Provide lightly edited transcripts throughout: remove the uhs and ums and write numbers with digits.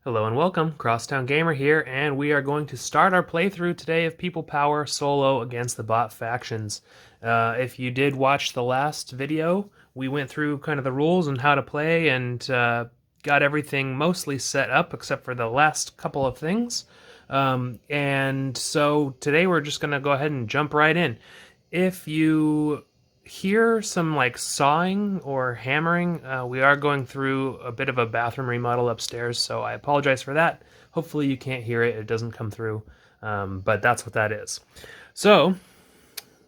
Hello and welcome, Crosstown Gamer here, and we are going to start our playthrough today of People Power Solo against the bot factions. If you did watch the last video, we went through kind of the rules and how to play and got everything mostly set up except for the last couple of things. And so today we're just going to go ahead and jump right in. If you hear some like sawing or hammering, we are going through a bit of a bathroom remodel upstairs, so I apologize for that. Hopefully you can't hear it, it doesn't come through, but that's what that is. So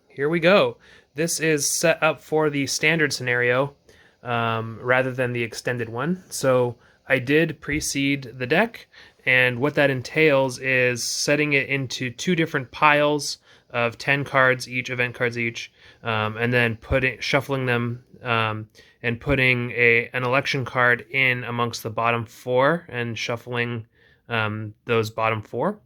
here we go. This is set up for the standard scenario rather than the extended one. So I did pre-seed the deck, and what that entails is setting it into two different piles of 10 cards each, event cards each, and then shuffling them and putting an election card in amongst the bottom four and shuffling those bottom four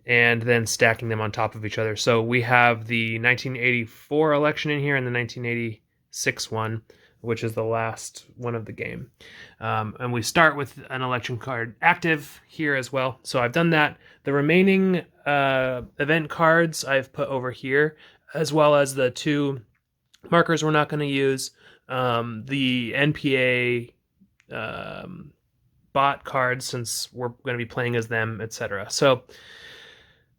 and then stacking them on top of each other. So we have the 1984 election in here and the 1986 one, which is the last one of the game. And we start with an election card active here as well. So I've done that. The remaining event cards I've put over here, as well as the two markers we're not going to use, the NPA bot cards, since we're going to be playing as them, etc. So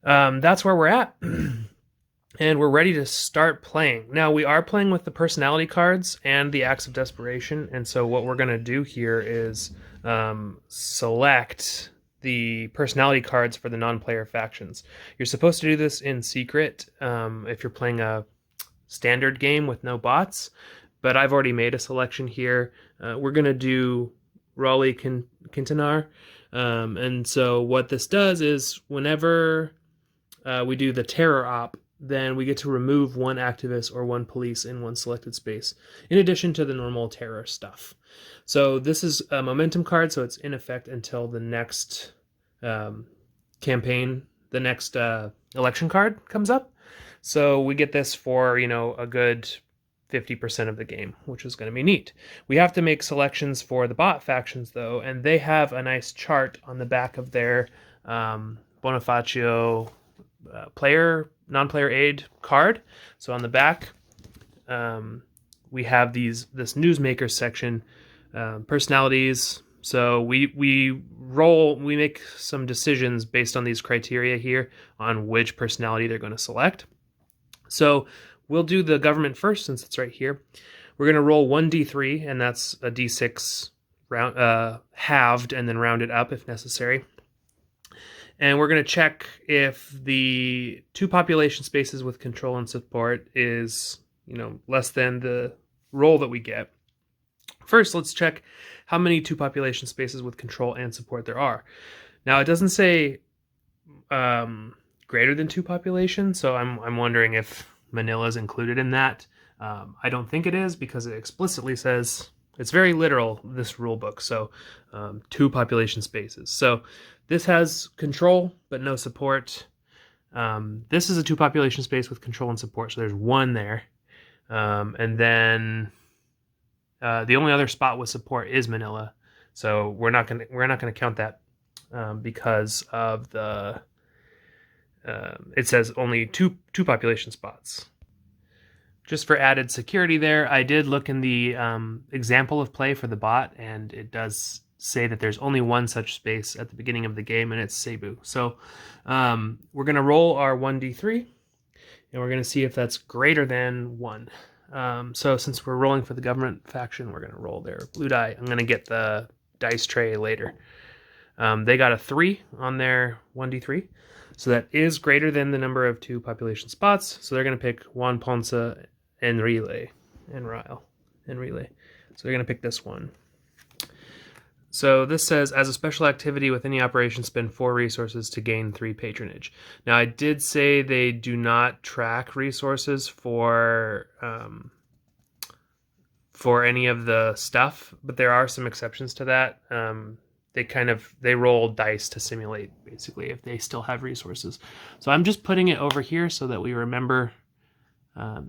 that's where we're at. And we're ready to start playing. Now, we are playing with the personality cards and the acts of desperation, and so what we're going to do here is select the personality cards for the non-player factions. You're supposed to do this in secret if you're playing a standard game with no bots, but I've already made a selection here. We're going to do Raleigh Quintanar, and so what this does is whenever we do the terror op, then we get to remove one activist or one police in one selected space, in addition to the normal terror stuff. So this is a momentum card, so it's in effect until the next campaign, the next election card comes up. So we get this for, a good 50% of the game, which is going to be neat. We have to make selections for the bot factions, though, and they have a nice chart on the back of their Bonifacio non-player aid card. So on the back, we have this newsmaker section, personalities. So we make some decisions based on these criteria here on which personality they're going to select. So we'll do the government first, since it's right here. We're going to roll 1d3, and that's a d6 halved and then rounded up if necessary. And we're going to check if the two population spaces with control and support is, less than the roll that we get. First, let's check how many two population spaces with control and support there are. Now, it doesn't say greater than two populations, so I'm wondering if Manila is included in that. I don't think it is, because it explicitly says, it's very literal, this rule book, so two population spaces. So this has control, but no support. This is a two population space with control and support, so there's one there. And then the only other spot with support is Manila, so we're not gonna count that because of the. It says only two population spots. Just for added security there, I did look in the example of play for the bot, and it does say that there's only one such space at the beginning of the game, and it's Cebu. So we're going to roll our 1d3, and we're going to see if that's greater than 1. So since we're rolling for the government faction, we're going to roll their blue die. I'm going to get the dice tray later. They got a 3 on their 1d3, so that is greater than the number of two population spots. So they're going to pick Juan Ponce Enrile. So they're going to pick this one. So this says, as a special activity with any operation, spend 4 resources to gain 3 patronage. Now, I did say they do not track resources for any of the stuff, but there are some exceptions to that. They roll dice to simulate, basically, if they still have resources. So I'm just putting it over here so that we remember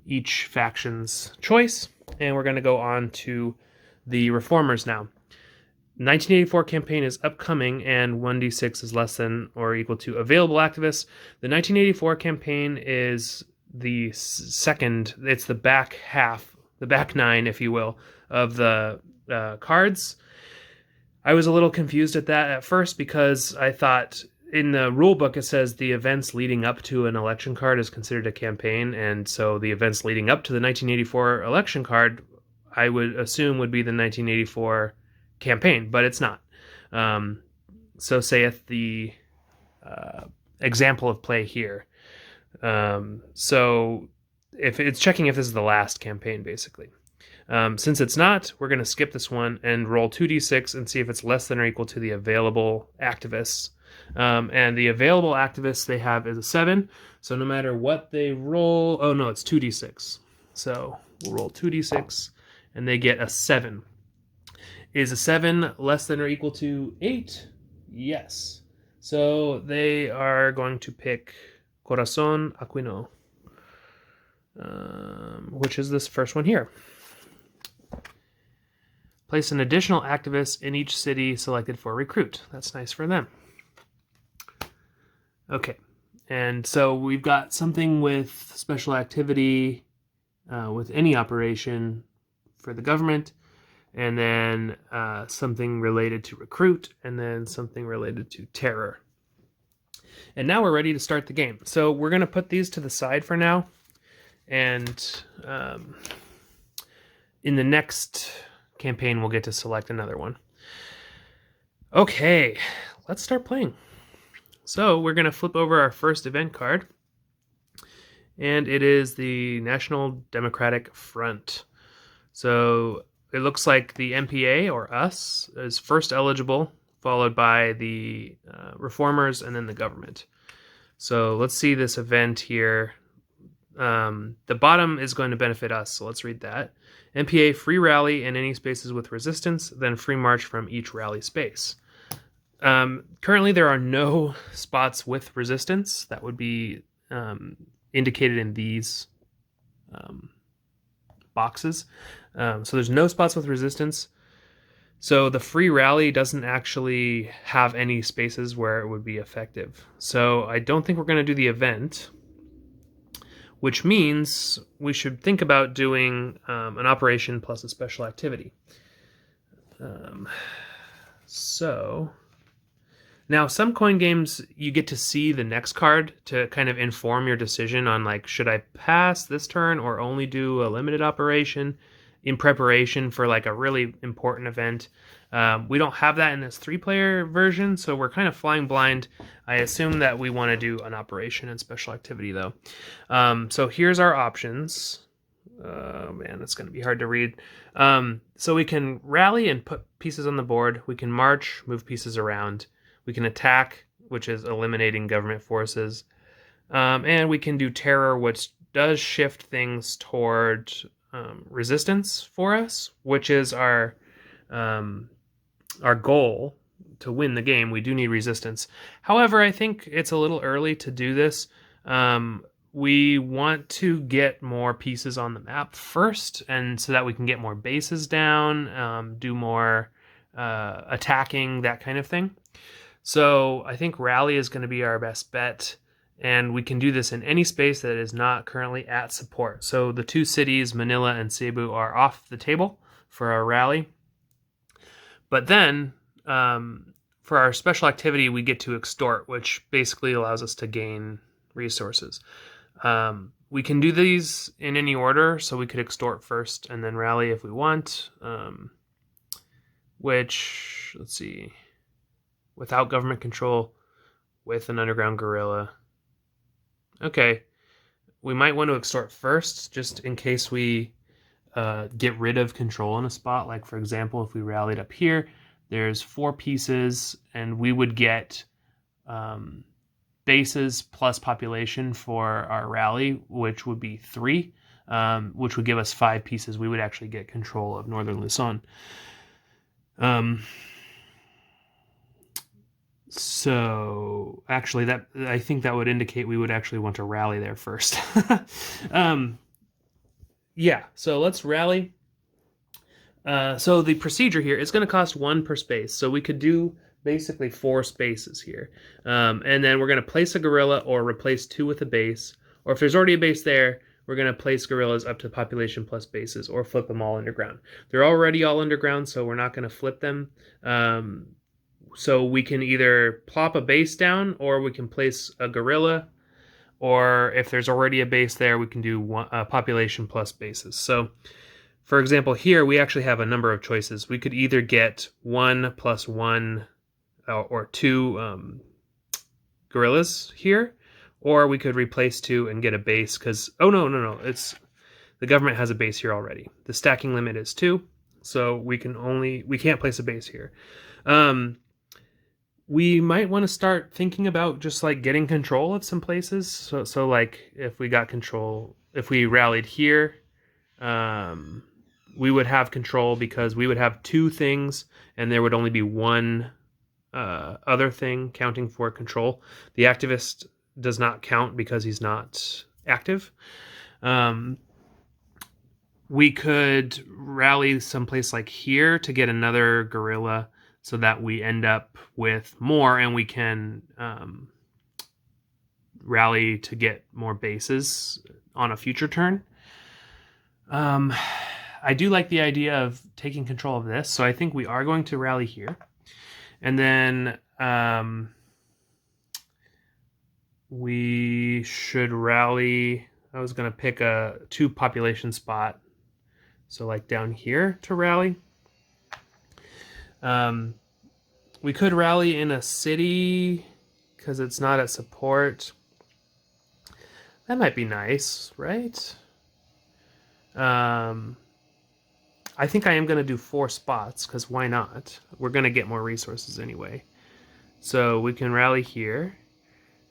each faction's choice. And we're going to go on to the reformers now. 1984 campaign is upcoming, and 1d6 is less than or equal to available activists. The 1984 campaign is the second, it's the back half, the back nine, if you will, of the cards. I was a little confused at that at first because I thought in the rule book it says the events leading up to an election card is considered a campaign, and so the events leading up to the 1984 election card I would assume would be the 1984 campaign, but it's not. So saith the example of play here. So if it's checking if this is the last campaign, basically. Since it's not, we're going to skip this one and roll 2d6 and see if it's less than or equal to the available activists. And the available activists they have is a 7. So no matter what they roll... Oh, no, it's 2d6. So we'll roll 2d6, and they get a 7. Is a 7 less than or equal to 8? Yes. So they are going to pick Corazon Aquino, which is this first one here. Place an additional activist in each city selected for recruit. That's nice for them. Okay, and so we've got something with special activity with any operation for the government, and then something related to recruit, and then something related to terror. And now we're ready to start the game. So we're going to put these to the side for now, and in the next campaign we'll get to select another one. Okay, let's start playing. So we're going to flip over our first event card, and it is the National Democratic Front. So it looks like the MPA, or us, is first eligible, followed by the reformers, and then the government. So let's see this event here. The bottom is going to benefit us, so let's read that. MPA, free rally in any spaces with resistance, then free march from each rally space. Currently, there are no spots with resistance that would be indicated in these boxes. So there's no spots with resistance. So the free rally doesn't actually have any spaces where it would be effective. So I don't think we're going to do the event, which means we should think about doing an operation plus a special activity. So now some coin games, you get to see the next card to kind of inform your decision on, like, should I pass this turn or only do a limited operation in preparation for like a really important event. We don't have that in this 3-player version, so we're kind of flying blind. I assume that we want to do an operation and special activity, though. So here's our options. Man, that's going to be hard to read. So we can rally and put pieces on the board. We can march, move pieces around. We can attack, which is eliminating government forces. And we can do terror, which does shift things toward resistance for us, which is our goal to win the game. We do need resistance. However, I think it's a little early to do this. We want to get more pieces on the map first, and so that we can get more bases down, do more attacking, that kind of thing. So I think rally is going to be our best bet, and we can do this in any space that is not currently at support. So the 2 cities, Manila and Cebu, are off the table for our rally. But then for our special activity, we get to extort, which basically allows us to gain resources. We can do these in any order, so we could extort first and then rally if we want, which, let's see, without government control, with an underground guerrilla. Okay, we might want to extort first, just in case we get rid of control in a spot. Like, for example, if we rallied up here, there's 4 pieces, and we would get bases plus population for our rally, which would be 3, which would give us 5 pieces. We would actually get control of northern Luzon. So actually, that I think that would indicate we would actually want to rally there first. Yeah, so let's rally. So the procedure here is going to cost 1 per space. So we could do basically 4 spaces here. And then we're going to place a gorilla or replace 2 with a base. Or if there's already a base there, we're going to place gorillas up to population plus bases or flip them all underground. They're already all underground, so we're not going to flip them. So we can either plop a base down or we can place a gorilla. Or if there's already a base there, we can do population plus bases. So for example, here we actually have a number of choices. We could either get 1 plus 1 or 2 gorillas here, or we could replace 2 and get a base because, oh no, it's the government has a base here already. The stacking limit is 2, so we can't place a base here. We might want to start thinking about just like getting control of some places. So like if we got control, if we rallied here, we would have control because we would have 2 things and there would only be 1 other thing counting for control. The activist does not count because he's not active. We could rally someplace like here to get another gorilla so that we end up with more and we can rally to get more bases on a future turn. I do like the idea of taking control of this, so I think we are going to rally here. And then we should rally. I was going to pick a 2 population spot, so like down here to rally. We could rally in a city because it's not at support. That might be nice, right? I think I am going to do 4 spots because why not? We're going to get more resources anyway. So we can rally here.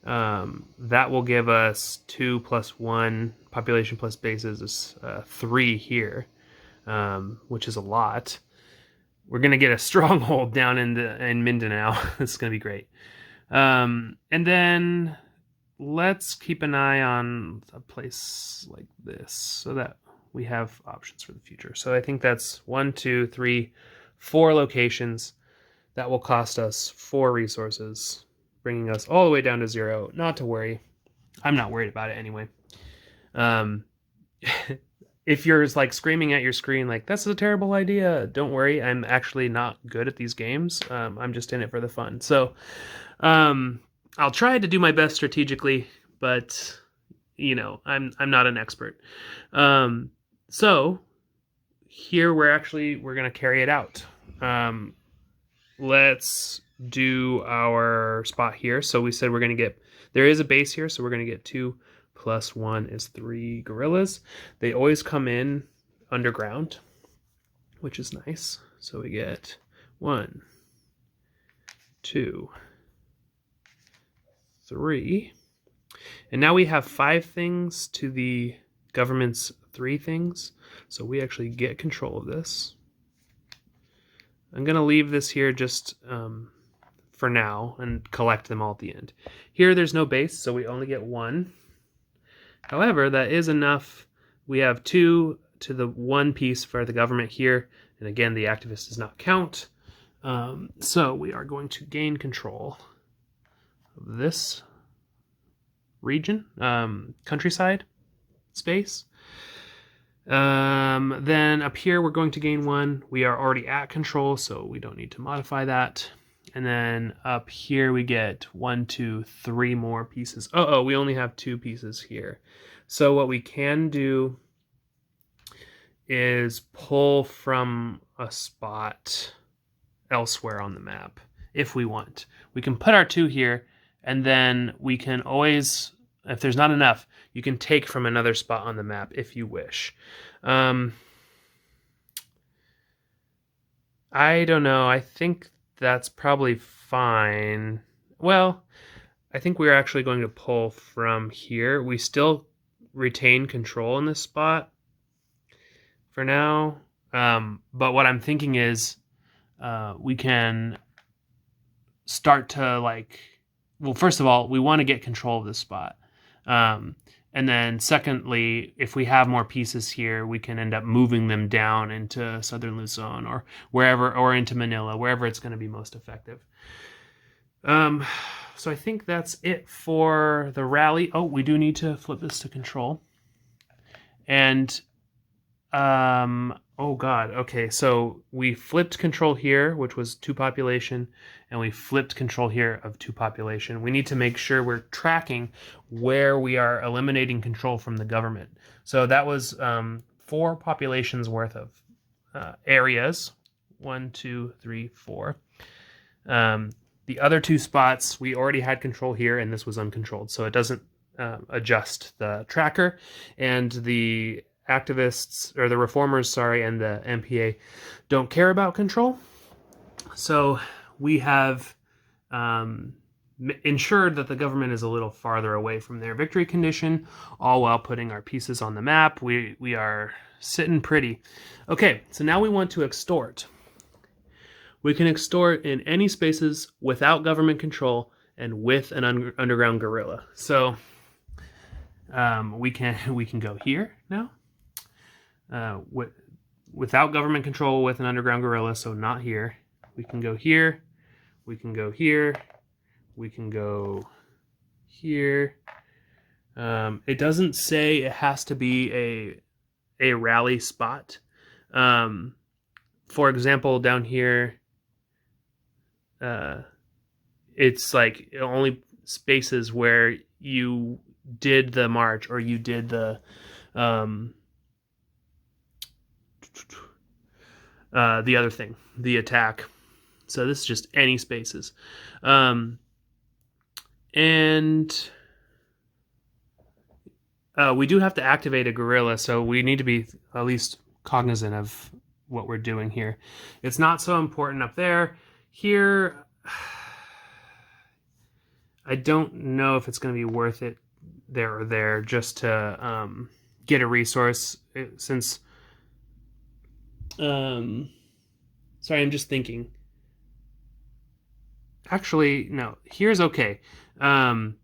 That will give us 2 plus 1 population plus bases is 3 here, which is a lot. We're going to get a stronghold down in Mindanao. This is going to be great. And then let's keep an eye on a place like this so that we have options for the future. So I think that's 1, 2, 3, 4 locations that will cost us 4 resources, bringing us all the way down to 0. Not to worry. I'm not worried about it anyway. If you're like screaming at your screen like, that's a terrible idea, don't worry. I'm actually not good at these games. I'm just in it for the fun. So I'll try to do my best strategically, but you know, I'm not an expert. So here we're going to carry it out. Let's do our spot here. So we said we're going to get, there is a base here, so we're going to get 2 plus 1 is 3 gorillas. They always come in underground, which is nice. So we get 1, 2, 3. And now we have 5 things to the government's 3 things. So we actually get control of this. I'm going to leave this here just for now and collect them all at the end. Here there's no base, so we only get 1. However, that is enough. We have 2 to the 1 piece for the government here. And again, the activist does not count. So we are going to gain control of this region, countryside space. Then up here, we're going to gain 1. We are already at control, so we don't need to modify that. And then up here, we get 1, 2, 3 more pieces. We only have 2 pieces here. So what we can do is pull from a spot elsewhere on the map if we want. We can put our 2 here, and then we can always, if there's not enough, you can take from another spot on the map if you wish. I don't know. I think that's probably fine. Well, I think we're actually going to pull from here. We still retain control in this spot for now. But what I'm thinking is we can start to like, well, first of all, we want to get control of this spot. And then secondly, if we have more pieces here, we can end up moving them down into southern Luzon or wherever, or into Manila, wherever it's going to be most effective. So I think that's it for the rally. Oh, we do need to flip this to control. And, oh God, okay, so we flipped control here, which was 2 population, and we flipped control here of 2 population. We need to make sure we're tracking where we are eliminating control from the government. So that was 4 populations worth of areas. 1, 2, 3, 4. The other 2 spots, we already had control here, and this was uncontrolled, so it doesn't adjust the tracker. And the activists, or the reformers, sorry, and the MPA don't care about control. So we have ensured that the government is a little farther away from their victory condition, all while putting our pieces on the map. We are sitting pretty. Okay, so now we want to extort. We can extort in any spaces without government control and with an underground guerrilla. So we can go here now. Without government control with an underground guerrilla, so not here. We can go here. We can go here. We can go here. It doesn't say it has to be a rally spot. For example, down here, it's like only spaces where you did the march or you did the other thing, the attack. So this is just any spaces. And we do have to activate a guerrilla, so we need to be at least cognizant of what we're doing here. It's not so important up there. Here, I don't know if it's going to be worth it there or there just to get a resource, since... sorry, I'm just thinking. Actually, no, here's okay. When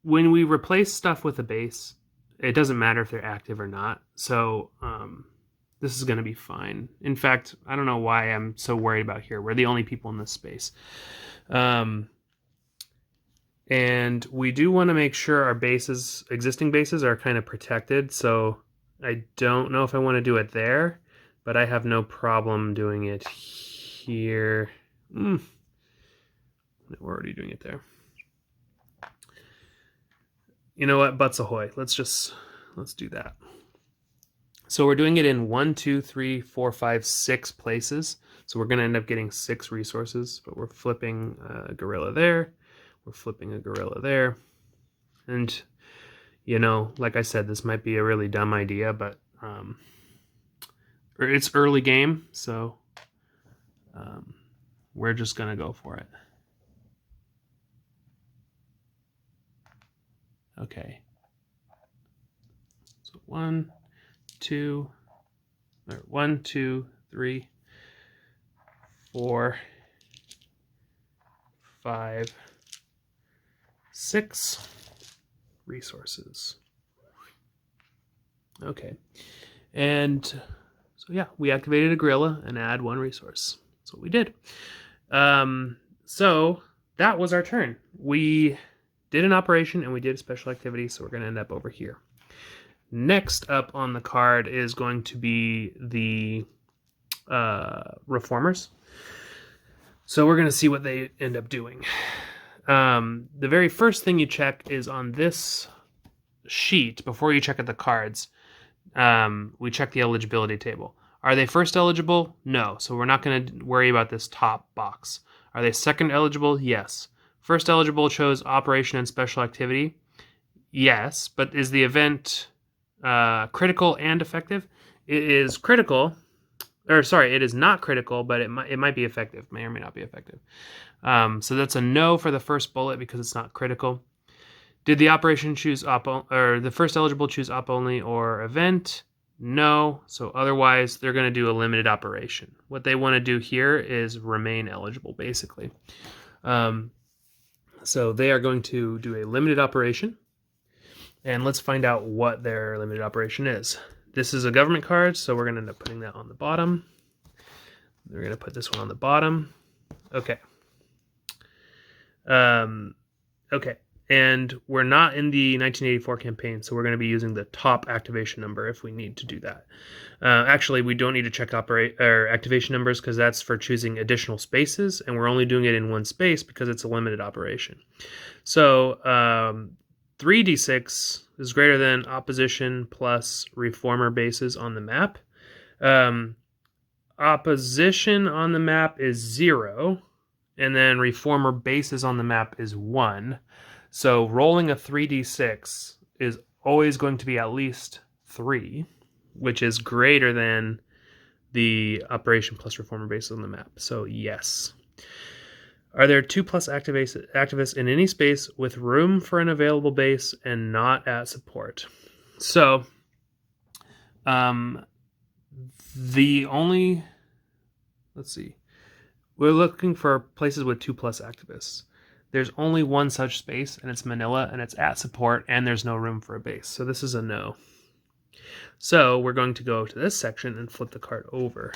we replace stuff with a base, it doesn't matter if they're active or not. So this is going to be fine. In fact, I don't know why I'm so worried about here. We're the only people in this space. And we do want to make sure our bases, existing bases, are kind of protected. So I don't know if I want to do it there, but I have no problem doing it here. We're already doing it there. You know what? Butts ahoy. Let's do that. So we're doing it in 1, 2, 3, 4, 5, 6 places. So we're going to end up getting 6 resources, but we're flipping a gorilla there. We're flipping a gorilla there. And, you know, like I said, this might be a really dumb idea, but it's early game, so we're just going to go for it. Okay. So 1, 2, 3, 4, 5, 6 resources. Okay. And so yeah, we activated a gorilla and add 1 resource. That's what we did. So that was our turn. We did an operation and we did a special activity, so we're going to end up over here. Next up on the card is going to be the reformers. So we're going to see what they end up doing. The very first thing you check is on this sheet, before you check at the cards, we check the eligibility table. Are they first eligible? No. So we're not going to worry about this top box. Are they second eligible? Yes. First eligible chose operation and special activity. Yes, but is the event critical and effective? It is critical, or sorry, it is not critical, but it might be effective, may or may not be effective. So that's a no for the first bullet because it's not critical. Did the operation choose or the first eligible choose op only or event? No. So otherwise, they're going to do a limited operation. What they want to do here is remain eligible, basically. So they are going to do a limited operation. And let's find out what their limited operation is. This is a government card, so we're going to end up putting that on the bottom. We're going to put this one on the bottom. Okay. Okay. And we're not in the 1984 campaign, so we're going to be using the top activation number if we need to do that. Actually, we don't need to check activation numbers because that's for choosing additional spaces, and we're only doing it in one space because it's a limited operation. So 3d6 is greater than opposition plus reformer bases on the map. Opposition on the map is 0, and then reformer bases on the map is 1. So rolling a 3d6 is always going to be at least 3, which is greater than the operation plus reformer bases on the map. So yes. Are there 2+ activists in any space with room for an available base and not at support? So let's see. We're looking for places with 2+ activists. There's only one such space, and it's Manila, and it's at support, and there's no room for a base. So this is a no. So we're going to go to this section and flip the card over.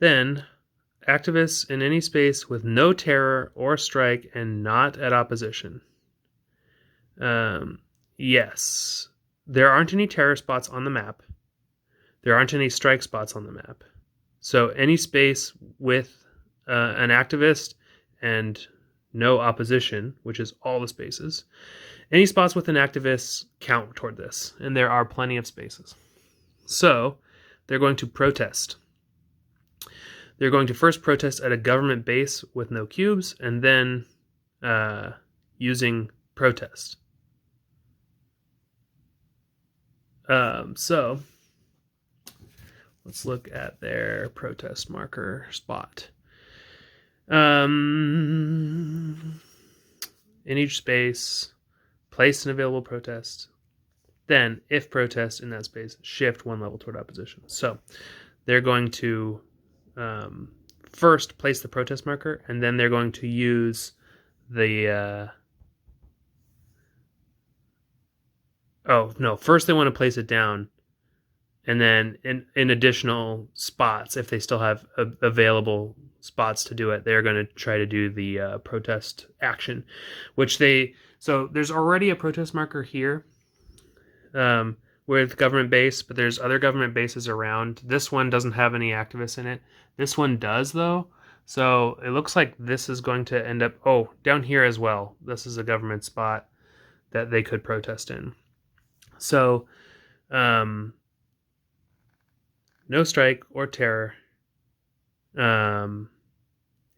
Then, activists in any space with no terror or strike and not at opposition. Yes. There aren't any terror spots on the map. There aren't any strike spots on the map. So any space with an activist and no opposition, which is all the spaces. Any spots with an activist count toward this, and there are plenty of spaces. So they're going to protest. They're going to first protest at a government base with no cubes, and then using protest. So let's look at their protest marker spot. In each space, place an available protest. Then, if protest in that space, shift 1 level toward opposition. So they're going to first place the protest marker, and then they're going to use the... first they want to place it down, and then in additional spots, if they still have available spots to do it, they're going to try to do the protest action, so there's already a protest marker here with government base, but there's other government bases around. This one doesn't have any activists in it. This one does, though. So it looks like this is going to end up, down here as well. This is a government spot that they could protest in. So, no strike or terror. And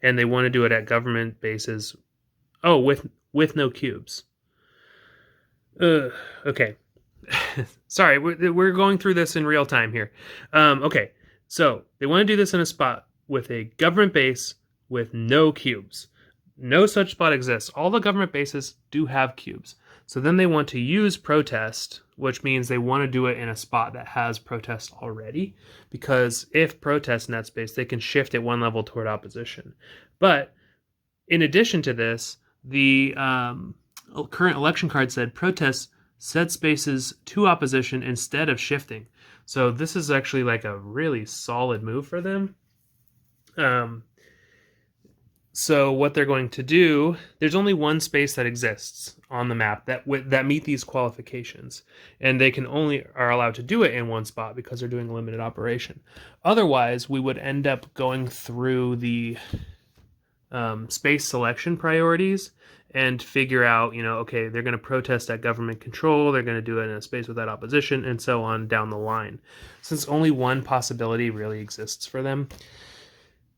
they want to do it at government bases. With no cubes. Okay. Sorry, we're going through this in real time here. Okay, so they want to do this in a spot with a government base with no cubes. No such spot exists. All the government bases do have cubes. So then they want to use protest, which means they want to do it in a spot that has protest already, because if protest in that space, they can shift it 1 level toward opposition. But in addition to this, the current election card said protest set spaces to opposition instead of shifting. So this is actually like a really solid move for them. So what they're going to do, there's only one space that exists on the map that meet these qualifications, and they are allowed to do it in one spot because they're doing a limited operation. Otherwise, we would end up going through the space selection priorities and figure out, okay, they're going to protest at government control, they're going to do it in a space without opposition, and so on down the line. Since only one possibility really exists for them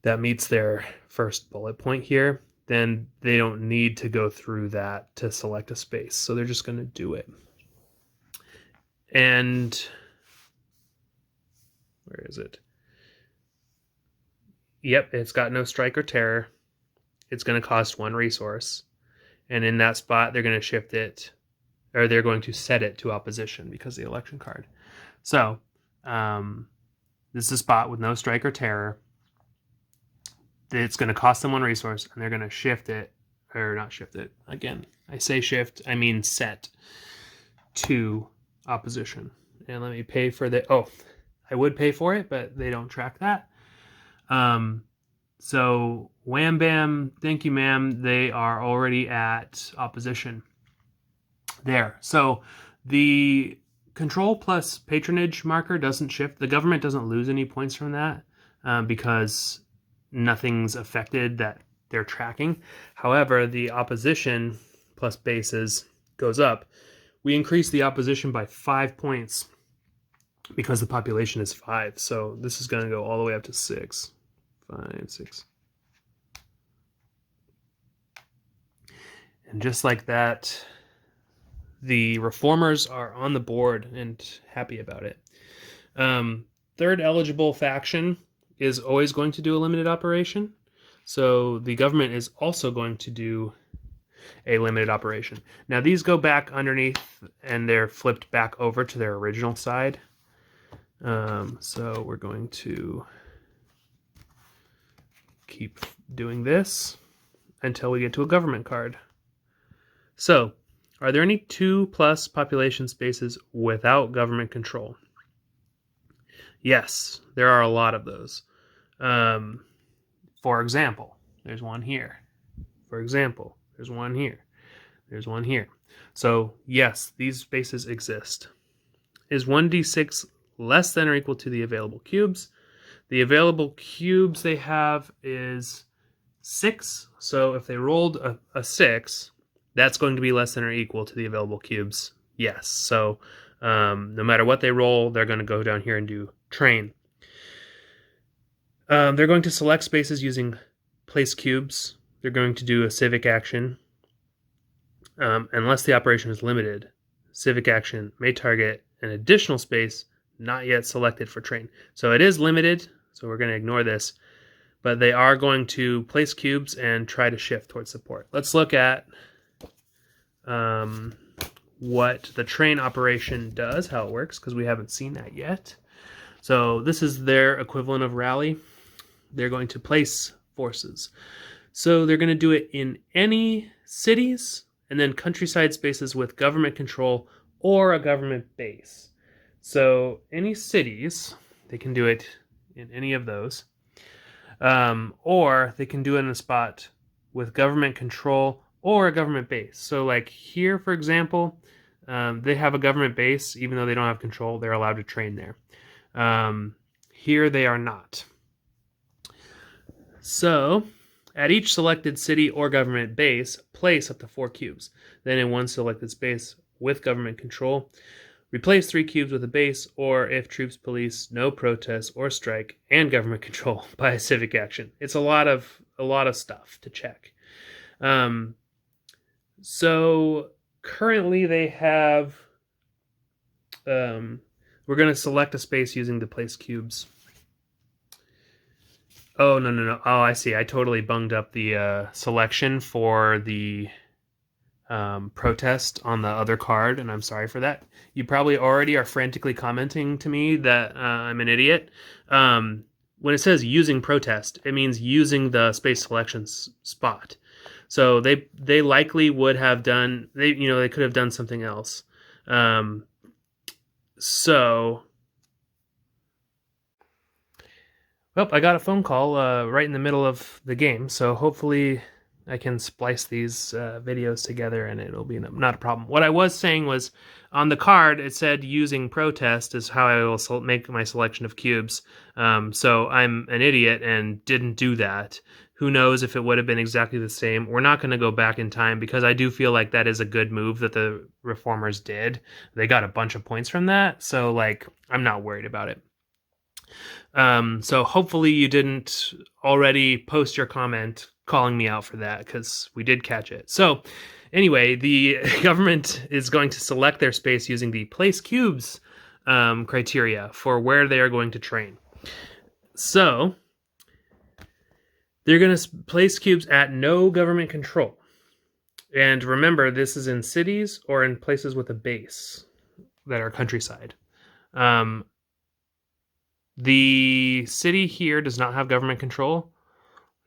that meets their first bullet point here, then they don't need to go through that to select a space. So they're just going to do it. And where is it? Yep, it's got no strike or terror. It's going to cost 1 resource. And in that spot, they're going to shift it, or they're going to set it to opposition because of the election card. So this is a spot with no strike or terror. It's going to cost them 1 resource, and they're going to shift it, or not shift it. Again, I say shift, I mean set to opposition. And let me pay for the, oh, I would pay for it, but they don't track that. So wham bam, thank you ma'am, they are already at opposition there. So the control plus patronage marker doesn't shift. The government doesn't lose any points from that because nothing's affected that they're tracking. However, the opposition plus bases goes up. We increase the opposition by 5 points because the population is 5. So this is going to go all the way up to 6. 5, 6. And just like that, the reformers are on the board and happy about it. Third eligible faction is always going to do a limited operation. So the government is also going to do a limited operation. Now these go back underneath and they're flipped back over to their original side. So we're going to keep doing this until we get to a government card. So, are there any 2+ population spaces without government control? Yes, there are a lot of those. For example, there's one here. For example, there's one here. There's one here. So, yes, these spaces exist. Is 1d6 less than or equal to the available cubes? The available cubes they have is 6. So if they rolled a 6, that's going to be less than or equal to the available cubes. Yes. So no matter what they roll, they're going to go down here and do train. They're going to select spaces using place cubes. They're going to do a civic action. Unless the operation is limited, civic action may target an additional space not yet selected for train. So it is limited, so we're going to ignore this. But they are going to place cubes and try to shift towards support. Let's look at what the train operation does, how it works, because we haven't seen that yet. So this is their equivalent of rally. They're going to place forces. So they're going to do it in any cities and then countryside spaces with government control or a government base. So any cities, they can do it in any of those. Or they can do it in a spot with government control or a government base. So like here, for example, they have a government base. Even though they don't have control, they're allowed to train there. Here they are not. So at each selected city or government base, place up to 4 cubes. Then in one selected space with government control, replace 3 cubes with a base, or if troops police, no protest or strike, and government control by a civic action. It's a lot of stuff to check. So currently they have, we're going to select a space using the place cubes. Oh, no. Oh, I see. I totally bunged up the selection for the protest on the other card, and I'm sorry for that. You probably already are frantically commenting to me that I'm an idiot. When it says using protest, it means using the space selection spot. So they likely would have done, they could have done something else. Well, I got a phone call right in the middle of the game, so hopefully I can splice these videos together and it'll be not a problem. What I was saying was, on the card, it said using protest is how I will make my selection of cubes. So I'm an idiot and didn't do that. Who knows if it would have been exactly the same. We're not going to go back in time because I do feel like that is a good move that the reformers did. They got a bunch of points from that, so like I'm not worried about it. So hopefully you didn't already post your comment calling me out for that, because we did catch it. So anyway, the government is going to select their space using the place cubes criteria for where they are going to train. So they're going to place cubes at no government control. And remember, this is in cities or in places with a base that are countryside. The city here does not have government control.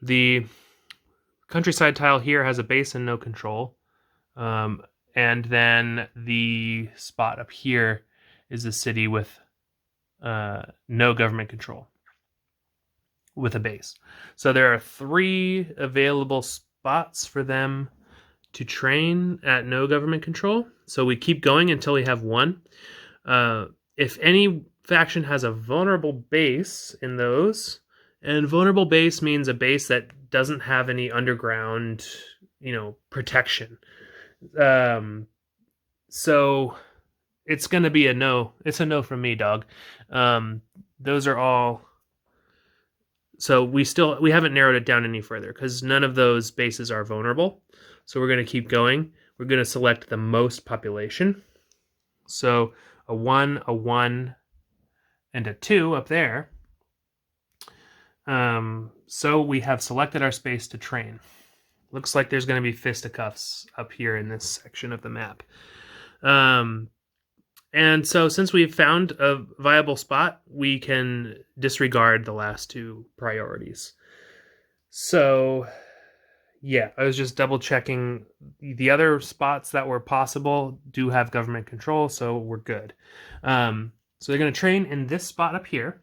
The countryside tile here has a base and no control. And then the spot up here is a city with no government control with a base. So there are 3 available spots for them to train at no government control. So we keep going until we have 1. If any faction has a vulnerable base in those, and vulnerable base means a base that doesn't have any underground, protection. So it's going to be a no. It's a no from me, dog. Those are all. So we haven't narrowed it down any further because none of those bases are vulnerable. So we're going to keep going. We're going to select the most population. So a 1, a 1, and a 2 up there. So we have selected our space to train. Looks like there's going to be fisticuffs up here in this section of the map. And so since we've found a viable spot, we can disregard the last 2 priorities. So yeah, I was just double checking. The other spots that were possible do have government control, so we're good. So they're going to train in this spot up here.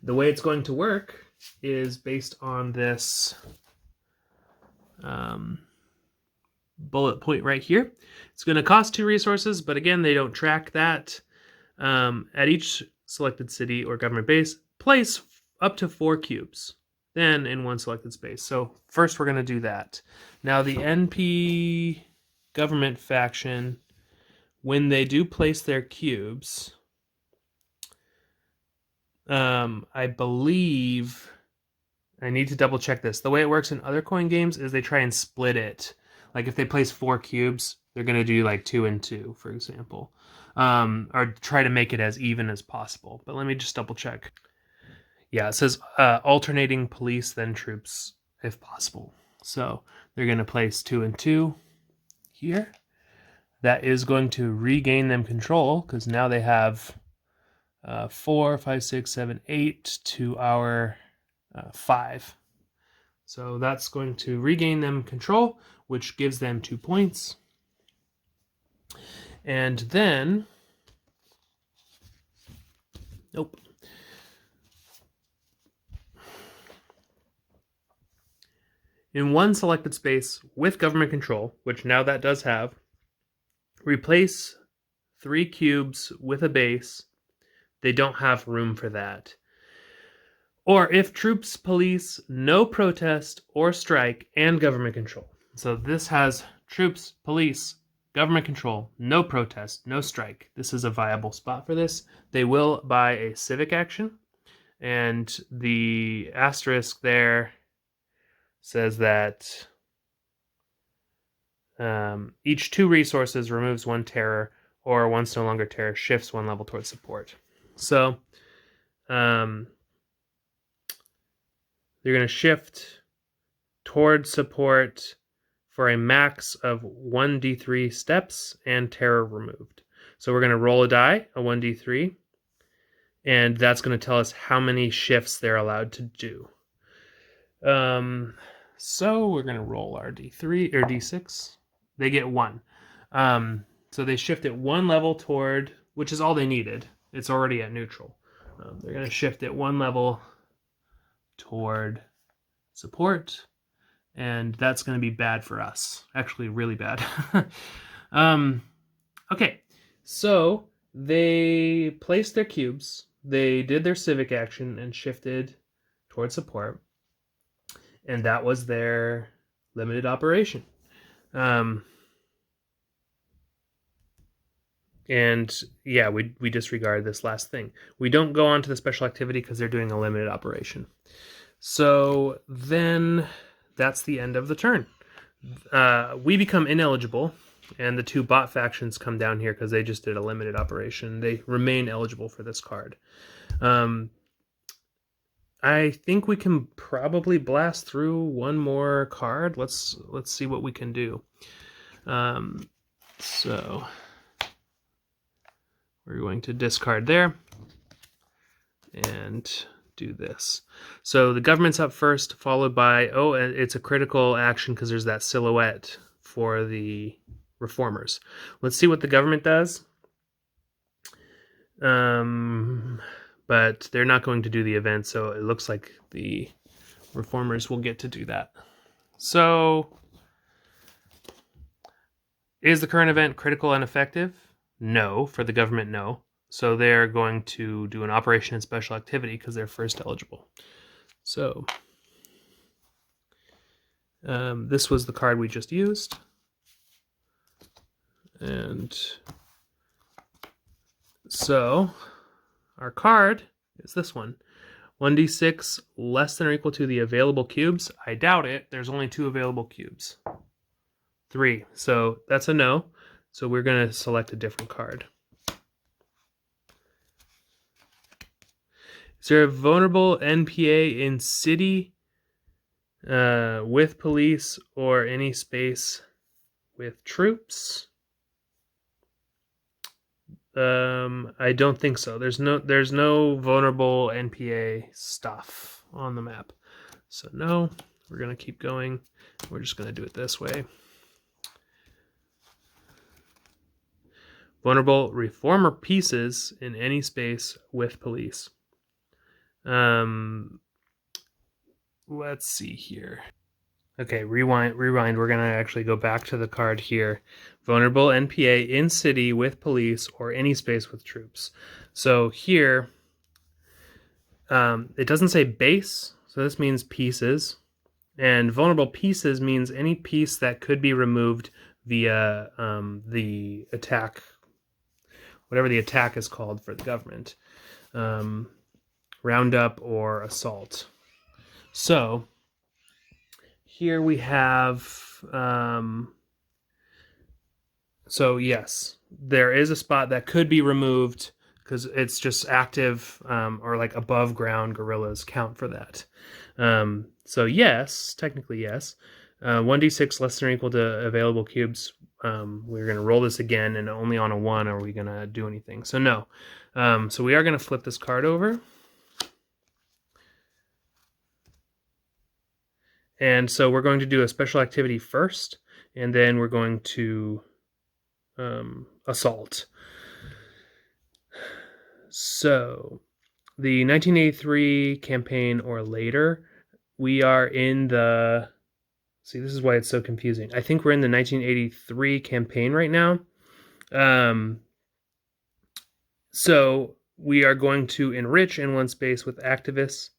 The way it's going to work is based on this bullet point right here. It's going to cost 2 resources, but again, they don't track that. At each selected city or government base, place up to 4 cubes, then in 1 selected space. So first we're going to do that. Now the NP government faction, when they do place their cubes, I believe, I need to double check this. The way it works in other coin games is they try and split it. Like if they place 4 cubes, they're going to do like 2 and 2, for example. Or try to make it as even as possible. But let me just double check. Yeah, it says alternating police, then troops, if possible. So they're going to place 2 and 2 here. That is going to regain them control, because now they have 4, 5, 6, 7, 8 to our 5. So that's going to regain them control, which gives them 2 points. And then, nope. In 1 selected space with government control, which now that does have, replace 3 cubes with a base. They don't have room for that. Or if troops, police, no protest or strike, and government control. So this has troops, police, government control, no protest, no strike. This is a viable spot for this. They will buy a civic action. And the asterisk there says that each 2 resources removes 1 terror, or once no longer terror, shifts 1 level towards support. So they're going to shift towards support for a max of 1d3 steps and terror removed. So we're going to roll a die, a 1d3, and that's going to tell us how many shifts they're allowed to do. So we're going to roll our d3 or d6. They get 1. So they shift it 1 level toward, which is all they needed. It's already at neutral. They're going to shift it 1 level toward support, and that's going to be bad for us. Actually, really bad. Okay, so they placed their cubes, they did their civic action, and shifted toward support, and that was their limited operation. And yeah, we disregard this last thing. We don't go on to the special activity because they're doing a limited operation. So then that's the end of the turn. We become ineligible, and the 2 bot factions come down here because they just did a limited operation. They remain eligible for this card. I think we can probably blast through 1 more card. Let's see what we can do. So we're going to discard there and do this. So the government's up first, followed by, oh, and it's a critical action because there's that silhouette for the reformers. Let's see what the government does. But they're not going to do the event, so it looks like the reformers will get to do that. So, is the current event critical and effective? No. For the government, no. So they're going to do an operation and special activity because they're first eligible. So, this was the card we just used. And so, our card is this one. 1d6 less than or equal to the available cubes. I doubt it. There's only 2 available cubes. 3. So that's a no. So we're going to select a different card. Is there a vulnerable NPA in city with police or any space with troops? I don't think so. There's no vulnerable NPA stuff on the map. So no, we're going to keep going. We're just going to do it this way. Vulnerable reformer pieces in any space with police. Let's see here. Okay, rewind. We're going to actually go back to the card here. Vulnerable NPA in city with police or any space with troops. So here, it doesn't say base, so this means pieces. And vulnerable pieces means any piece that could be removed via the attack, whatever the attack is called for the government. Roundup or assault. So here we have, so yes, there is a spot that could be removed because it's just active or like above ground guerrillas count for that. So yes, technically yes. 1d6 less than or equal to available cubes. We're going to roll this again, and only on a 1 are we going to do anything. So no. So we are going to flip this card over. And so we're going to do a special activity first, and then we're going to assault. So the 1983 campaign or later, we are in the... See, this is why it's so confusing. I think we're in the 1983 campaign right now. So we are going to enrich in one space with activists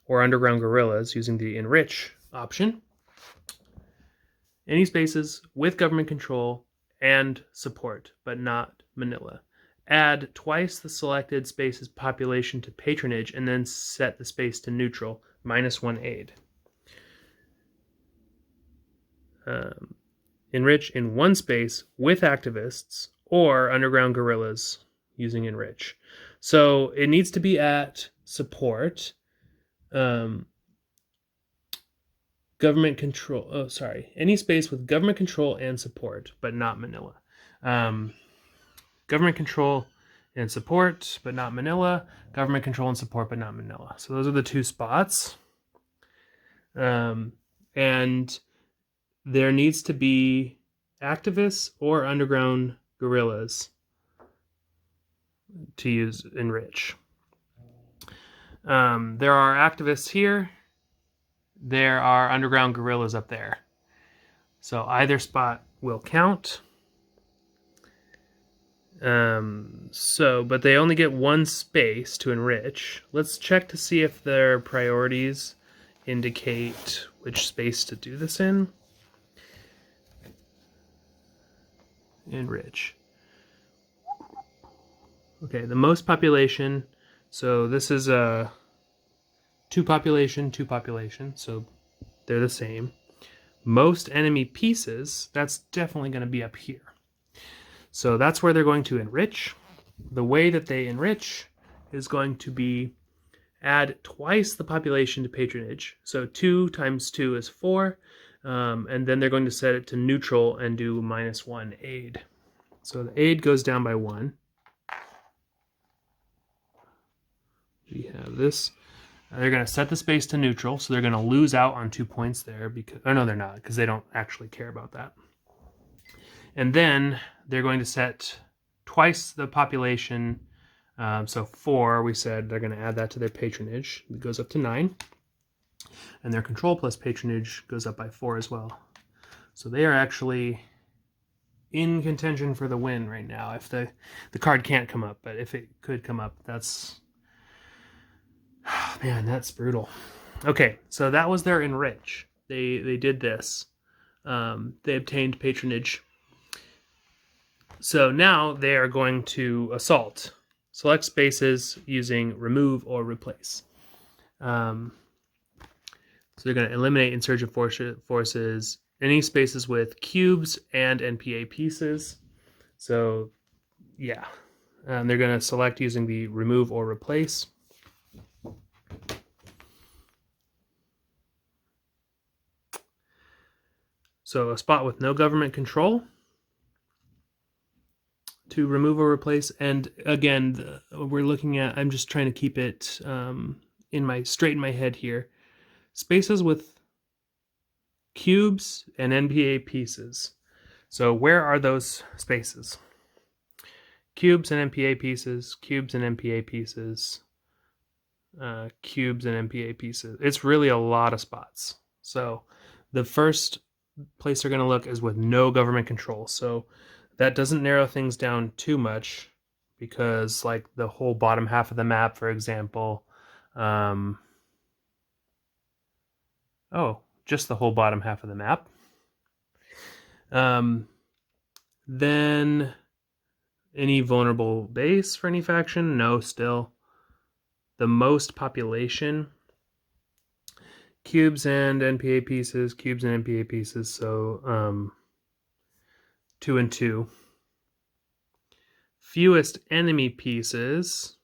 or underground guerrillas using the enrich option. Any spaces with government control and support, but not Manila. Add twice the selected space's population to patronage and then set the space to neutral, -1 aid. Enrich in one space with activists or underground guerrillas using enrich. So it needs to be at support. Government control, any space with government control and support, but not Manila. Government control and support, but not Manila. Government control and support, but not Manila. So those are the 2 spots. And there needs to be activists or underground guerrillas to use enrich. There are activists here. There are underground guerrillas up there. So either spot will count. But they only get 1 space to enrich. Let's check to see if their priorities indicate which space to do this in. Enrich. Okay, the most population. So this is a 2 population, so they're the same. Most enemy pieces, that's definitely going to be up here. So that's where they're going to enrich. The way that they enrich is going to be add twice the population to patronage. So 2 times 2 is 4. And then they're going to set it to neutral and do -1 aid. So the aid goes down by 1. We have this. They're going to set the space to neutral, so they're going to lose out on 2 points there. Because, oh no, they're not, because they don't actually care about that. And then they're going to set twice the population. So 4, we said they're going to add that to their patronage. It goes up to 9. And their control plus patronage goes up by 4 as well. So they are actually in contention for the win right now. If the card can't come up, but if it could come up, that's... man, that's brutal. Okay, so that was their Enrich. They did this. They obtained patronage. So now they are going to assault. Select spaces using remove or replace. So they're going to eliminate insurgent forces, any spaces with cubes and NPA pieces. So yeah, they're going to select using the remove or replace. So a spot with no government control to remove or replace. And again, we're looking at, I'm just trying to keep it straight in my head here. Spaces with cubes and NPA pieces. So where are those spaces? Cubes and NPA pieces, cubes and NPA pieces, cubes and NPA pieces. It's really a lot of spots. So the first place they're going to look is with no government control. So that doesn't narrow things down too much, because like the whole bottom half of the map, for example, just the whole bottom half of the map. Then any vulnerable base for any faction? No, still. The most population. Cubes and NPA pieces, cubes and NPA pieces, so 2 and 2. Fewest enemy pieces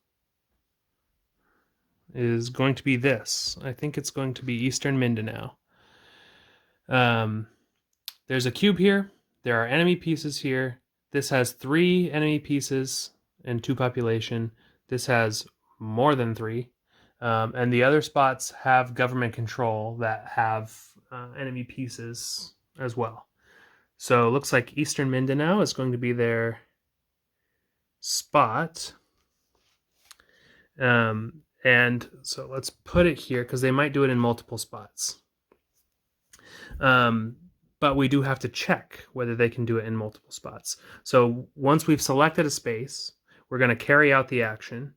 is going to be this. I think it's going to be Eastern Mindanao. There's a cube here. There are enemy pieces here. This has 3 enemy pieces and 2 population. This has more than 3. And the other spots have government control that have enemy pieces as well. So it looks like Eastern Mindanao is going to be their spot. And so let's put it here, because they might do it in multiple spots. But we do have to check whether they can do it in multiple spots. So once we've selected a space, we're going to carry out the action.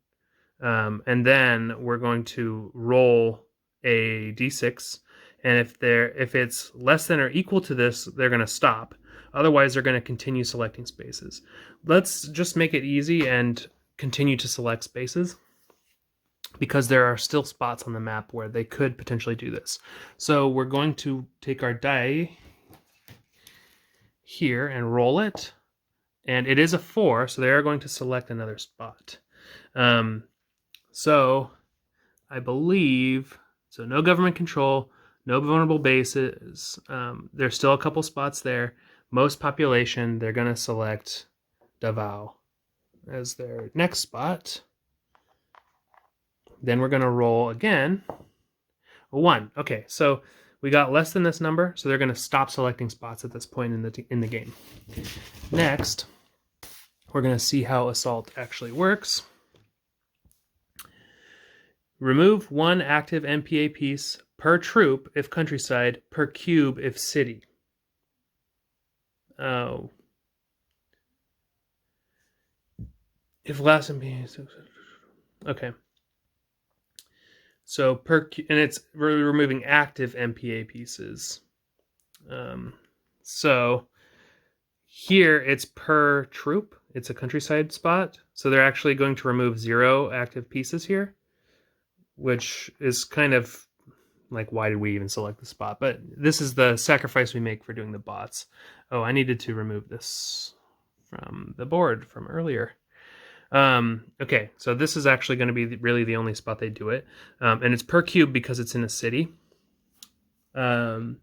And then we're going to roll a d6, and if it's less than or equal to this, they're going to stop. Otherwise, they're going to continue selecting spaces. Let's just make it easy and continue to select spaces, because there are still spots on the map where they could potentially do this. So we're going to take our die here and roll it, and it is a 4, so they are going to select another spot. So I believe, so no government control, no vulnerable bases. There's still a couple spots there. Most population, they're going to select Davao as their next spot. Then we're going to roll again. A 1. Okay, so we got less than this number, so they're going to stop selecting spots at this point in the game. Next, we're going to see how assault actually works. Remove 1 active NPA piece per troop if countryside, per cube if city. Oh. If last NPA... Okay. So and it's removing active NPA pieces. So here it's per troop. It's a countryside spot. So they're actually going to remove 0 active pieces here, which is kind of like, why did we even select the spot? But this is the sacrifice we make for doing the bots. Oh, I needed to remove this from the board from earlier. Okay, so this is actually going to be really the only spot they do it. And it's per cube because it's in a city. And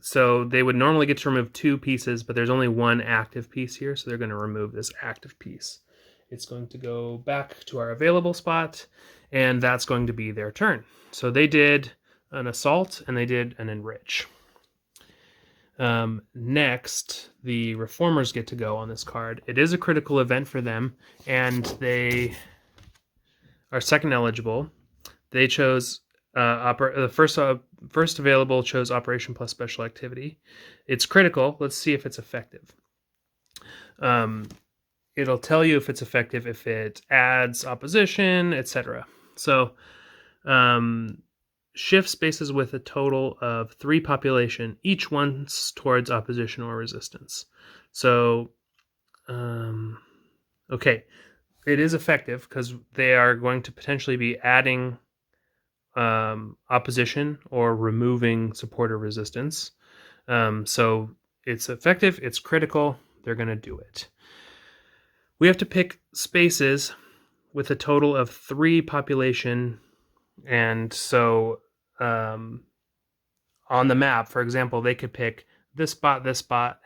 so they would normally get to remove 2 pieces, but there's only 1 active piece here, so they're going to remove this active piece. it's going to go back to our available spot, and that's going to be their turn. So they did an assault and they did an enrich. Next, the reformers get to go on this card. It is a critical event for them, and they are second eligible. They chose the first available chose operation plus special activity. It's critical. Let's see if it's effective. It'll tell you if it's effective if it adds opposition, etc. So shift spaces with a total of 3 population, each once towards opposition or resistance. So, okay, it is effective because they are going to potentially be adding opposition or removing support or resistance. So it's effective, it's critical, they're going to do it. We have to pick spaces with a total of 3 population, and so on the map, for example, they could pick this spot,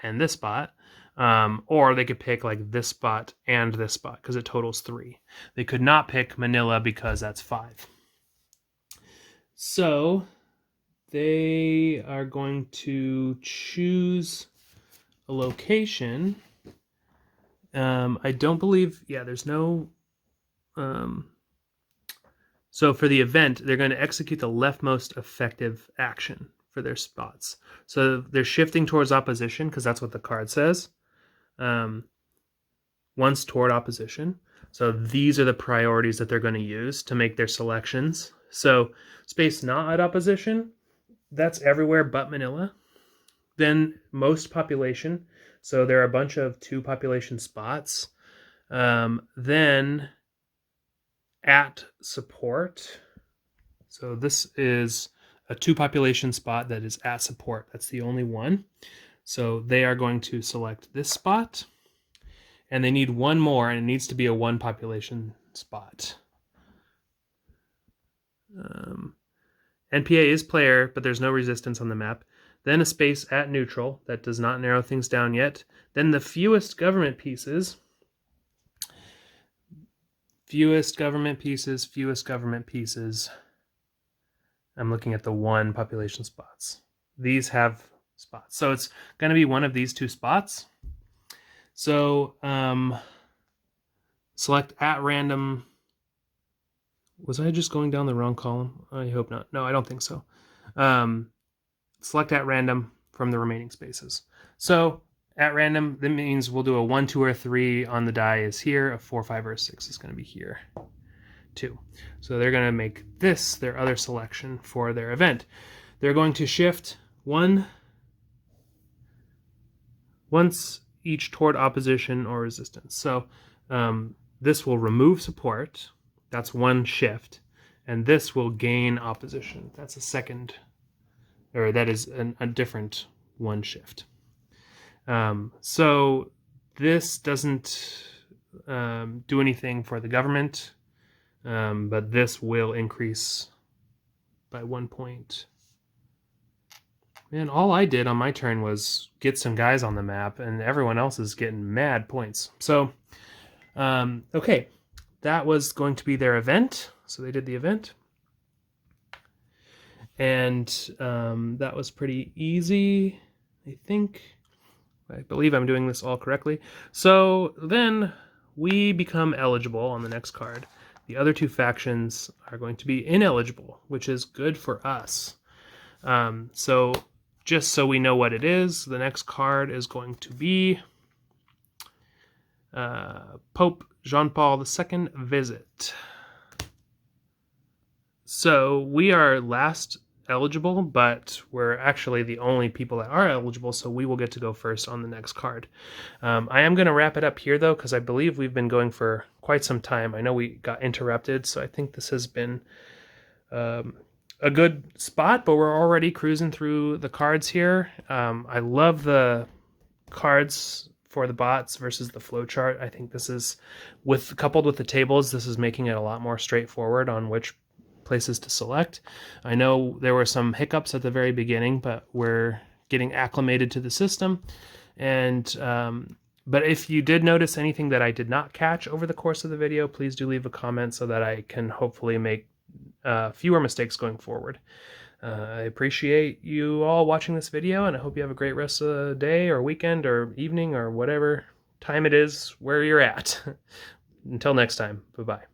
and this spot, or they could pick like this spot and this spot because it totals 3. They could not pick Manila because that's 5. So they are going to choose a location. I don't believe, there's no, so for the event, they're going to execute the leftmost effective action for their spots. So they're shifting towards opposition because that's what the card says. Once toward opposition. So these are the priorities that they're going to use to make their selections. So space not at opposition, that's everywhere but Manila. Then most population. So there are a bunch of 2 population spots. Then at support. So this is a 2 population spot that is at support. That's the only one. So they are going to select this spot. And they need one more, and it needs to be a 1 population spot. NPA is player, but there's no resistance on the map. Then a space at neutral. That does not narrow things down yet. Then the fewest government pieces. Fewest government pieces. I'm looking at the 1 population spots. These have spots. So it's going to be one of these 2 spots. So select at random. Was I just going down the wrong column? I hope not. No, I don't think so. Select at random from the remaining spaces. So at random, that means we'll do a 1, 2, or 3 on the die is here. A 4, 5, or a 6 is going to be here too. So they're going to make this their other selection for their event. They're going to shift 1 once each toward opposition or resistance. So this will remove support. That's 1 shift. And this will gain opposition. That's a second, or that is a different 1 shift. So this doesn't do anything for the government, but this will increase by 1 point. Man, all I did on my turn was get some guys on the map, and everyone else is getting mad points. So, okay, that was going to be their event. So they did the event. And that was pretty easy, I think. I believe I'm doing this all correctly. So then we become eligible on the next card. The other 2 factions are going to be ineligible, which is good for us. So just so we know what it is, the next card is going to be Pope Jean Paul II visit. So we are last eligible, but we're actually the only people that are eligible, so we will get to go first on the next card. I am going to wrap it up here, though, because I believe we've been going for quite some time. I know we got interrupted, so I think this has been a good spot, but we're already cruising through the cards here. I love the cards for the bots versus the flowchart. I think this is, coupled with the tables, this is making it a lot more straightforward on which places to select. I know there were some hiccups at the very beginning, but we're getting acclimated to the system, and But if you did notice anything that I did not catch over the course of the video, please do leave a comment so that I can hopefully make fewer mistakes going forward. I appreciate you all watching this video, and I hope you have a great rest of the day or weekend or evening or whatever time it is where you're at. Until next time, bye-bye.